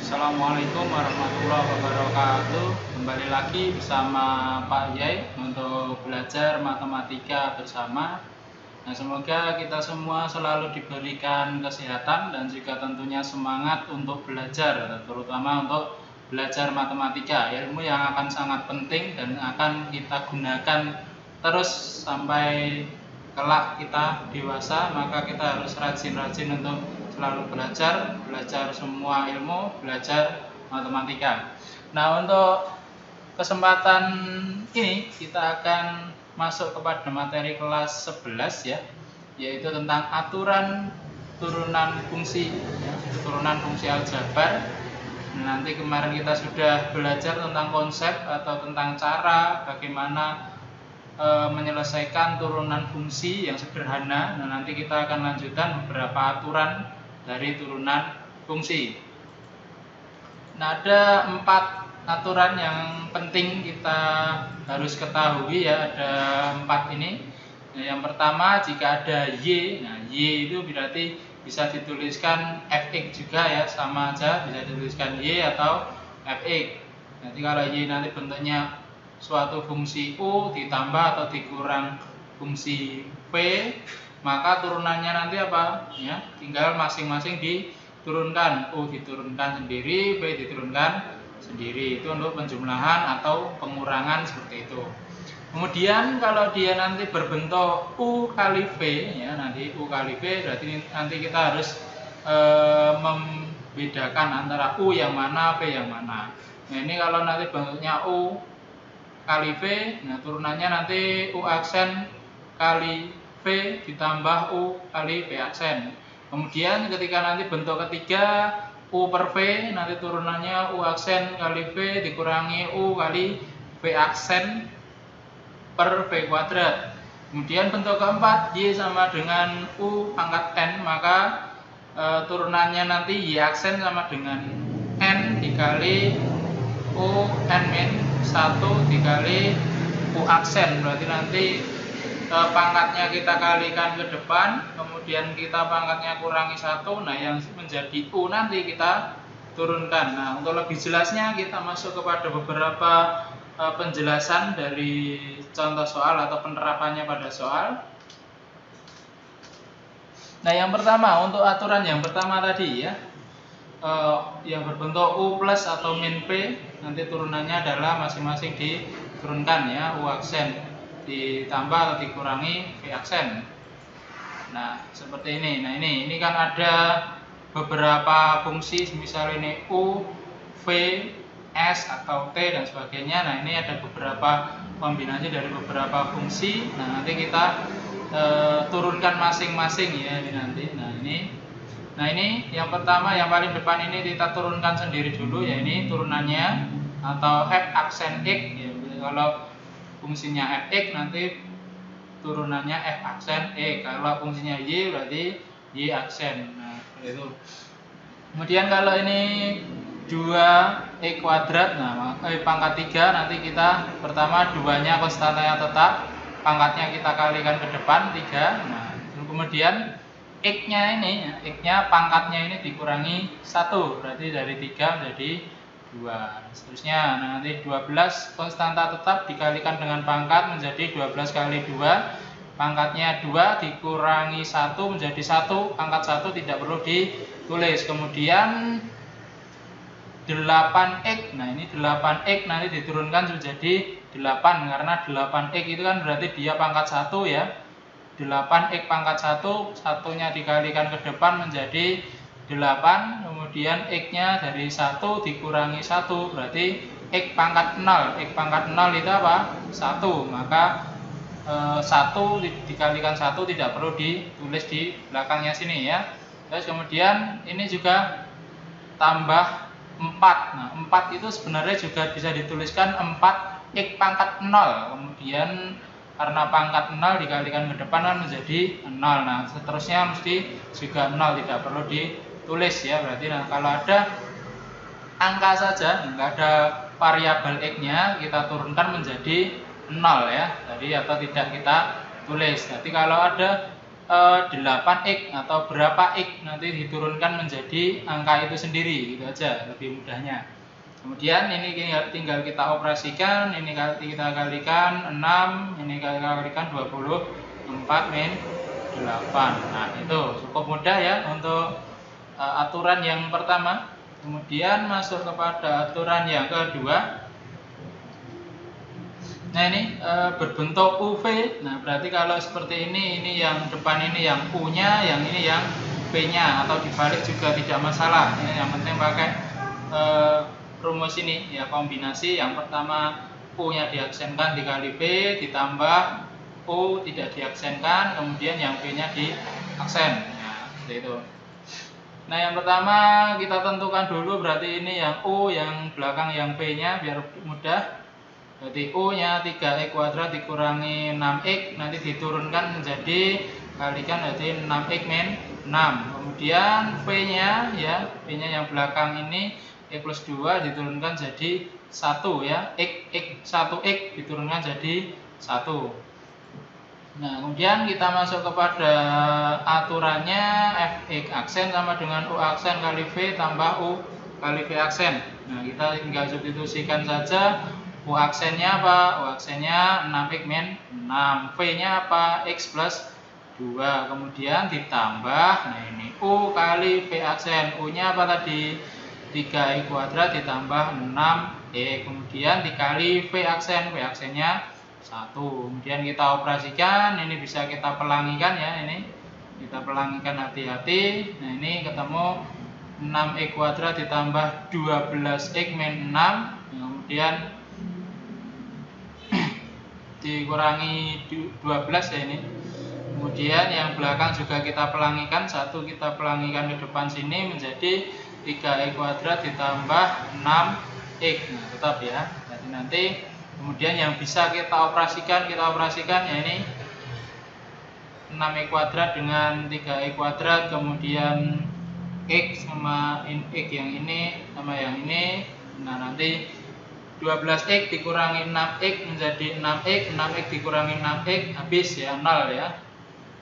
Assalamualaikum warahmatullahi wabarakatuh. Kembali lagi bersama Pak Yai untuk belajar matematika bersama. Nah, semoga kita semua selalu diberikan kesehatan dan juga tentunya semangat untuk belajar, terutama untuk belajar matematika, ilmu yang akan sangat penting dan akan kita gunakan terus sampai kelak kita dewasa. Maka kita harus rajin-rajin untuk selalu belajar semua ilmu, belajar matematika. Nah, untuk kesempatan ini kita akan masuk kepada materi kelas 11 ya, yaitu tentang aturan turunan fungsi ya, turunan fungsi aljabar. Nah, nanti kemarin kita sudah belajar tentang konsep atau tentang cara bagaimana menyelesaikan turunan fungsi yang sederhana. Nah, nanti kita akan lanjutkan beberapa aturan dari turunan fungsi. Nah, ada 4 aturan yang penting kita harus ketahui ya, ada 4 ini. Nah, yang pertama, jika ada Y, nah Y itu berarti bisa dituliskan Fx juga ya, sama aja bisa dituliskan Y atau Fx. Nanti kalau Y nanti bentuknya suatu fungsi U ditambah atau dikurang fungsi V, maka turunannya nanti apa? Ya, tinggal masing-masing diturunkan. U diturunkan sendiri, V diturunkan sendiri. Itu untuk penjumlahan atau pengurangan seperti itu. Kemudian kalau dia nanti berbentuk U kali V, ya nanti U kali V, berarti nanti kita harus membedakan antara U yang mana, V yang mana. Nah, ini kalau nanti bentuknya U kali V, nah turunannya nanti U aksen kali V ditambah U kali V aksen. Kemudian ketika nanti bentuk ketiga U per V, nanti turunannya U aksen kali V dikurangi U kali V aksen per V kuadrat. Kemudian bentuk keempat Y sama dengan U pangkat N, maka turunannya nanti Y aksen sama dengan N dikali U N min 1 dikali U aksen. Berarti nanti pangkatnya kita kalikan ke depan, kemudian kita pangkatnya kurangi 1. Nah, yang menjadi U nanti kita turunkan. Nah, untuk lebih jelasnya kita masuk kepada beberapa penjelasan dari contoh soal atau penerapannya pada soal. Nah, yang pertama, untuk aturan yang pertama tadi ya, yang berbentuk U plus atau min P, nanti turunannya adalah masing-masing diturunkan ya, U aksen ditambah atau dikurangi V aksen. Nah, seperti ini. Nah, ini kan ada beberapa fungsi, misal ini U, V, S atau T dan sebagainya. Nah, ini ada beberapa kombinasi dari beberapa fungsi. Nah, nanti kita turunkan masing-masing ya ini nanti. Nah, ini yang pertama, yang paling depan ini kita turunkan sendiri dulu ya, ini turunannya atau F aksen X ya. Kalau fungsinya Fx nanti turunannya F aksen E. Kalau fungsinya Y berarti Y aksen. Nah, itu. Kemudian kalau ini 2E kuadrat, nah pangkat 3 nanti kita pertama 2-nya konstantanya tetap, pangkatnya kita kalikan ke depan 3. Nah, kemudian X-nya ini, X-nya pangkatnya ini dikurangi 1, berarti dari 3 menjadi 2. Seterusnya, nah, nanti 12 konstanta tetap dikalikan dengan pangkat menjadi 12 kali 2. Pangkatnya 2 dikurangi 1 menjadi 1, pangkat 1 tidak perlu ditulis. Kemudian 8x, nah ini 8x nanti diturunkan menjadi 8, karena 8x itu kan berarti dia pangkat 1 ya. 8x pangkat 1, satunya dikalikan ke depan menjadi 8, kemudian x-nya dari 1 dikurangi 1, berarti x pangkat 0. X pangkat 0 itu apa? 1, maka 1 dikalikan 1 tidak perlu ditulis di belakangnya sini ya. Terus kemudian ini juga tambah 4. Nah, 4 itu sebenarnya juga bisa dituliskan 4x pangkat 0. Kemudian karena pangkat 0 dikalikan ke depan kan menjadi 0. Nah, seterusnya mesti juga 0, tidak perlu ditulis ya. Berarti nah, kalau ada angka saja, enggak ada variabel x-nya, kita turunkan menjadi 0 ya. Jadi atau tidak kita tulis. Jadi kalau ada 8x atau berapa x, nanti diturunkan menjadi angka itu sendiri, gitu aja lebih mudahnya. Kemudian ini tinggal kita operasikan, ini kita kalikan 6, ini kita kalikan 24 min 8. Nah, itu cukup mudah ya untuk aturan yang pertama. Kemudian masuk kepada aturan yang kedua. Nah, ini berbentuk UV. Nah, berarti kalau seperti ini yang depan ini yang U-nya, yang ini yang V-nya, atau dibalik juga tidak masalah. Ini yang penting pakai rumus ini ya, kombinasi. Yang pertama U-nya diaksenkan dikali V ditambah U tidak diaksenkan, kemudian yang V-nya diaksen. Nah, seperti itu. Nah, yang pertama kita tentukan dulu, berarti ini yang U, yang belakang yang V-nya, biar mudah. Berarti U-nya 3x kuadrat dikurangi 6x, nanti diturunkan menjadi kalikan berarti 6x min 6. Kemudian V-nya ya, V-nya yang belakang ini X plus 2 diturunkan jadi 1 ya, X 1x diturunkan jadi 1. Nah, kemudian kita masuk kepada aturannya, Fx aksen sama dengan U aksen kali V tambah U kali V aksen. Nah, kita tinggal substitusikan saja. U aksennya apa? U aksennya 6x min 6. V-nya apa? X plus 2. Kemudian ditambah, nah ini U kali V aksen. U-nya apa tadi? 3x kuadrat ditambah 6x. Kemudian dikali V aksen. V aksennya 1. Kemudian kita operasikan, ini bisa kita pelangikan ya, ini kita pelangikan hati-hati. Nah, ini ketemu 6x kuadrat ditambah 12x min 6, kemudian dikurangi 12 ya ini. Kemudian yang belakang juga kita pelangikan, 1 kita pelangikan ke depan sini menjadi 3x kuadrat ditambah 6x. Nah, tetap ya. Jadi nanti kemudian yang bisa kita operasikan ya ini 6x kuadrat dengan 3x kuadrat, kemudian x sama x yang ini sama yang ini. Nah, nanti 12x dikurangi 6x menjadi 6x, 6x dikurangi 6x habis ya 0 ya.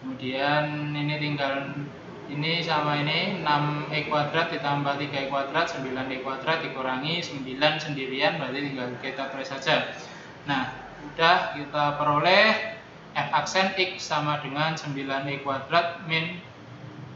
Kemudian ini tinggal ini sama ini 6x kuadrat ditambah 3x kuadrat 9x kuadrat dikurangi 9 sendirian, berarti tinggal kita tulis saja. Nah, sudah kita peroleh F aksen X sama dengan 9x kuadrat min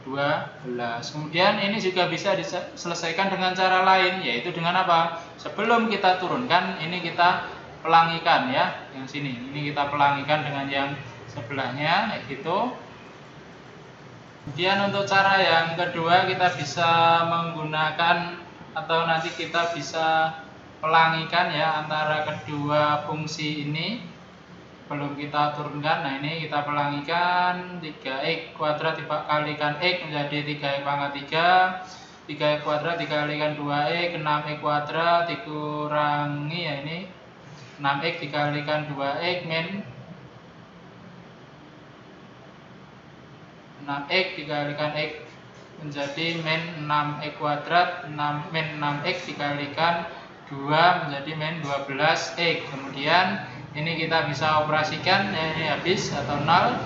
12. Kemudian ini juga bisa diselesaikan dengan cara lain, yaitu dengan apa? Sebelum kita turunkan, ini kita pelangikan ya, yang sini. Ini kita pelangikan dengan yang sebelahnya, kayak gitu. Kemudian untuk cara yang kedua kita bisa menggunakan atau nanti kita bisa pelangikan ya antara kedua fungsi ini belum kita turunkan. Nah, ini kita pelangikan 3x kuadrat dikalikan x menjadi 3x pangkat 3, 3x kuadrat dikalikan 2x 6x kuadrat dikurangi ya ini 6x dikalikan 2x min 6x dikalikan x menjadi min 6x kuadrat min 6x dikalikan 2 menjadi min 12x. Kemudian ini kita bisa operasikan ya, ini habis atau 0.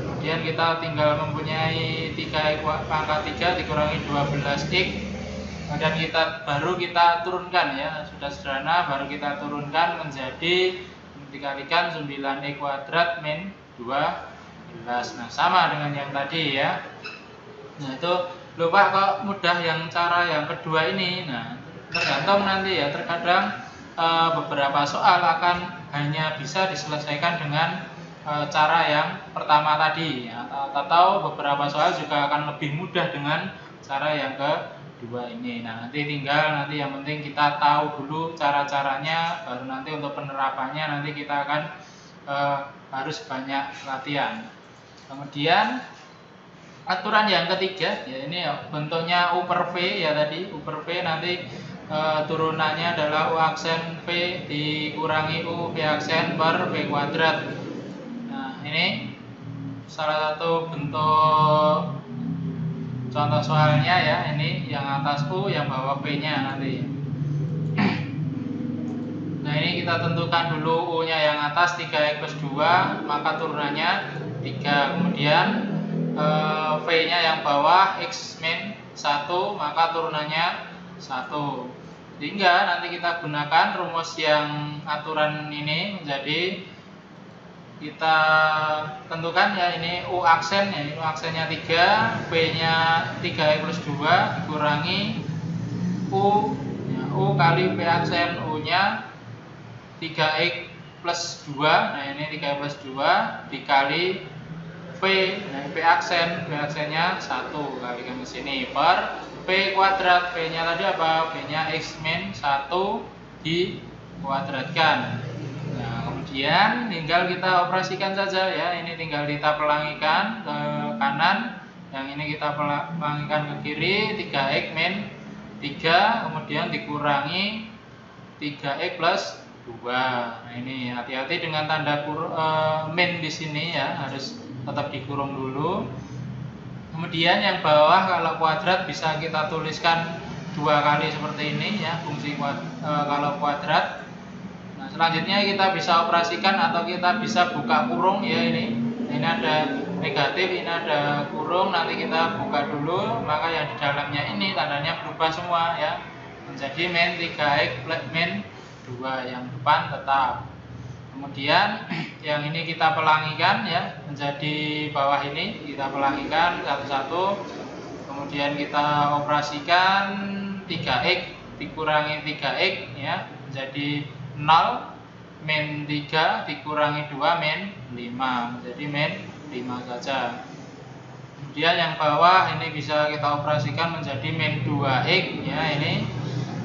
Kemudian kita tinggal mempunyai 3x pangkat 3 dikurangi 12x. Kemudian baru kita turunkan ya, sudah sederhana, baru kita turunkan menjadi dikalikan 9x kuadrat min 12. Nah, sama dengan yang tadi ya. Nah, itu lupa kok mudah yang cara yang kedua ini. Nah, tergantung nanti ya, terkadang beberapa soal akan hanya bisa diselesaikan dengan cara yang pertama tadi ya, atau beberapa soal juga akan lebih mudah dengan cara yang kedua ini. Nah, nanti tinggal yang penting kita tahu dulu cara-caranya, baru nanti untuk penerapannya nanti kita akan harus banyak latihan. Kemudian aturan yang ketiga ya, ini bentuknya U per V ya, tadi U per V nanti turunannya adalah U aksen V dikurangi U V aksen per V kuadrat. Nah, ini salah satu bentuk contoh soalnya ya, ini yang atas U, yang bawah V nya nanti. Nah, ini kita tentukan dulu U nya yang atas 3x plus 2, maka turunannya 3. Kemudian V-nya yang bawah X min 1, maka turunannya 1. Sehingga nanti kita gunakan rumus yang aturan ini menjadi, kita tentukan ya, ini U aksen ya, U aksennya 3, V-nya 3X plus 2 dikurangi U ya, U kali V aksen, U-nya 3X plus 2, nah ini 3X plus 2 dikali V, nah V aksennya 1, kalikan ke sini per V kuadrat. V-nya tadi apa? V-nya X min 1 dikuadratkan. Nah, kemudian tinggal kita operasikan saja ya. Ini tinggal kita pelangikan ke kanan, yang ini kita pelangikan ke kiri. 3X min 3 kemudian dikurangi 3X plus 2. Nah, ini hati-hati dengan tanda min di sini ya, harus tetap dikurung dulu. Kemudian yang bawah kalau kuadrat bisa kita tuliskan 2 kali seperti ini ya, fungsi kalau kuadrat. Nah, selanjutnya kita bisa operasikan atau kita bisa buka kurung ya, ini ada negatif, ini ada kurung, nanti kita buka dulu, maka yang di dalamnya ini tandanya berubah semua ya, menjadi min 3X plus min 2, yang depan tetap. Kemudian yang ini kita pelangikan ya, menjadi bawah ini kita pelangikan satu-satu. Kemudian kita operasikan 3X dikurangi 3X ya, menjadi 0, min 3 dikurangi 2 min 5, menjadi min 5 saja. Kemudian yang bawah ini bisa kita operasikan menjadi min 2X ya, ini.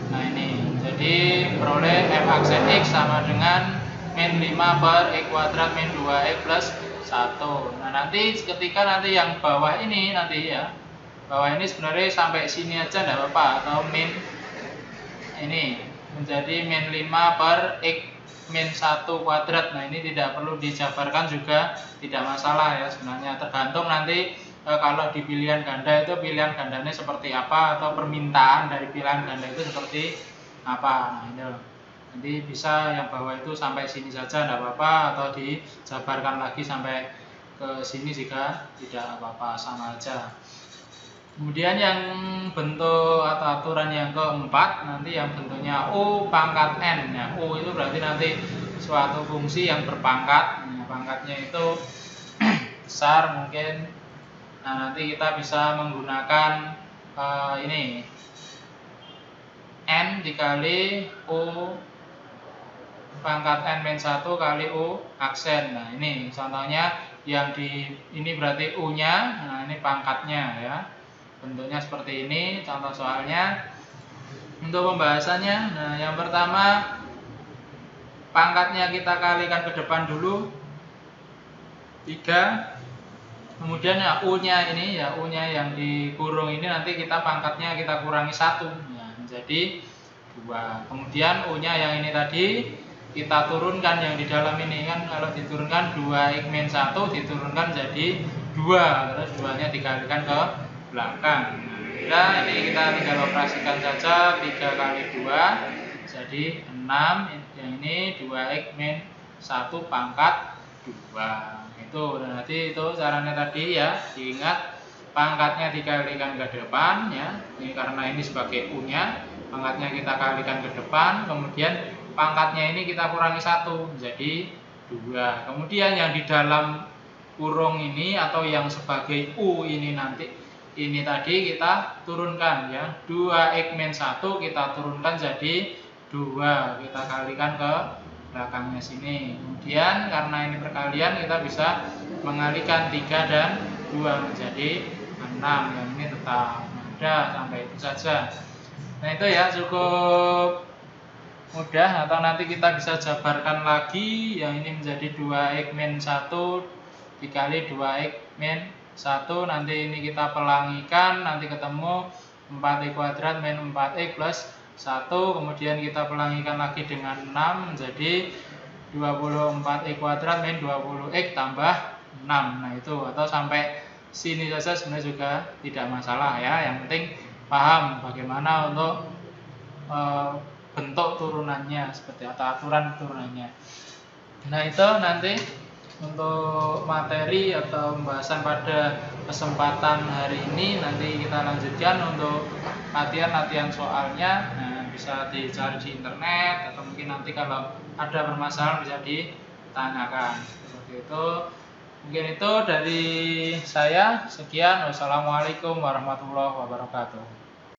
Nah, ini jadi peroleh F aksen X sama dengan min 5 per X kuadrat min 2X plus 1. Nah, nanti ketika nanti yang bawah ini nanti ya, bawah ini sebenarnya sampai sini aja enggak apa-apa, atau min ini menjadi min 5 per X min 1 kuadrat. Nah, ini tidak perlu dijabarkan juga, tidak masalah ya sebenarnya, tergantung nanti kalau di pilihan ganda itu pilihan gandanya seperti apa, atau permintaan dari pilihan ganda itu seperti apa. Nah, ini loh. Nanti bisa yang bawah itu sampai sini saja tidak apa-apa, atau dijabarkan lagi sampai ke sini juga tidak apa-apa, sama aja. Kemudian yang bentuk atau aturan yang keempat, nanti yang bentuknya U pangkat N ya. U itu berarti nanti suatu fungsi yang berpangkat. Nah, pangkatnya itu besar mungkin. Nah, nanti kita bisa menggunakan ini N dikali U pangkat N min 1 kali U aksen. Nah, ini contohnya yang di ini berarti U-nya, nah ini pangkatnya ya. Bentuknya seperti ini contoh soalnya. Untuk pembahasannya, nah yang pertama pangkatnya kita kalikan ke depan dulu 3. Kemudian ya U-nya ini ya, U-nya yang dikurung ini nanti kita pangkatnya kita kurangi 1 ya, menjadi 2. Kemudian U-nya yang ini tadi kita turunkan, yang di dalam ini kan kalau diturunkan 2X min 1 diturunkan jadi 2, terus 2-nya dikalikan ke belakang. Nah, ini kita tinggal operasikan saja, 3 kali 2 jadi 6, yang ini 2X min 1 pangkat 2. Itu nanti itu caranya tadi ya, diingat pangkatnya dikalikan ke depan ya, ini karena ini sebagai U-nya, pangkatnya kita kalikan ke depan, kemudian pangkatnya ini kita kurangi 1 jadi 2. Kemudian yang di dalam kurung ini atau yang sebagai U ini nanti ini tadi kita turunkan ya, 2X min 1 kita turunkan jadi 2, kita kalikan ke belakangnya sini. Kemudian karena ini perkalian kita bisa mengalikan 3 dan 2 menjadi 6, yang ini tetap ada. Sampai itu saja. Nah, itu ya cukup mudah, atau nanti kita bisa jabarkan lagi, yang ini menjadi 2X min 1 dikali 2X min 1, nanti ini kita pelangikan, nanti ketemu 4X kuadrat min 4X plus 1, kemudian kita pelangikan lagi dengan 6 menjadi 24X kuadrat min 20X tambah 6. Nah, itu atau sampai sini saja sebenarnya juga tidak masalah ya, yang penting paham bagaimana untuk bentuk turunannya seperti atau aturan turunannya. Nah, itu nanti untuk materi atau pembahasan pada kesempatan hari ini. Nanti kita lanjutkan untuk latihan soalnya. Nah, bisa dicari di internet atau mungkin nanti kalau ada permasalahan bisa ditanyakan. Seperti itu. Mungkin itu dari saya. Sekian. Wassalamualaikum warahmatullahi wabarakatuh.